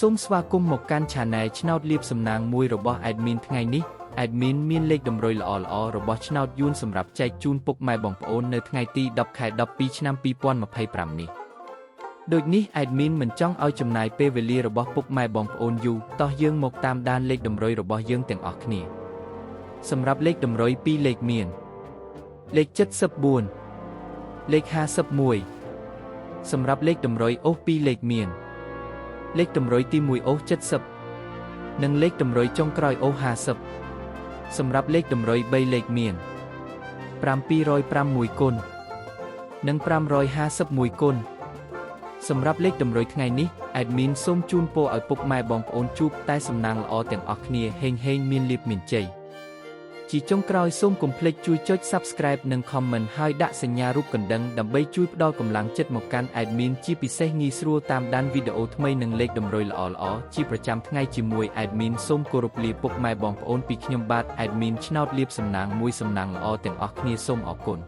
សូមស្វាគមន៍មកកាន់ Channel ឆ្នោតលៀបសំណាងមួយរបស់ Admin ថ្ងៃនេះ Admin មានលេខតម្រុយល្អៗរបស់ឆ្នោតយួនសម្រាប់ចែកជូនពុកម៉ែបងប្អូននៅថ្ងៃទី10 ខែ 12 ឆ្នាំ 2025 នេះដូចនេះ Admin មិនចង់ឲ្យចំណាយពេលវេលារបស់ពុកម៉ែបងប្អូនយូរតោះយើងមកតាមដានលេខតម្រុយរបស់យើងទាំងអស់គ្នាសម្រាប់លេខតម្រុយ2លេខមានលេខ74លេខ51សម្រាប់លេខតម្រុយអូស2លេខមានលេខតម្រុយទី1អូស70និងលេខតម្រុយចុងក្រោយអូស50សម្រាប់លេខតម្រុយ3លេខមាន701គុណនិង551គុណសម្រាប់លេខតម្រុយថ្ងៃនេះ Admin សូមជូនពរឲ្យពុកម៉ែបងប្អូនជួបតែសំណាងល្អទាំងអស់គ្នាហេងមានលាភមានជ័យជាចុងក្រោយសូមកុំភ្លេចជួយចុច Subscribe និង Comment ហើយដាក់សញ្ញារូបកណ្ដឹងដើម្បីជួយផ្ដល់កម្លាំងចិត្តមកកាន់ Admin ជាពិសេសងាយស្រួលតាមដានវីដេអូថ្មីនិងលេខតម្រុយល្អៗជាប្រចាំថ្ងៃជាមួយ Admin សូមគោរពលាពុកម៉ែបងប្អូនពីខ្ញុំបាទ Admin ឆ្នោតលៀបសំណាងមួយសំណាងល្អទាំងអស់គ្នាសូមអរគុណ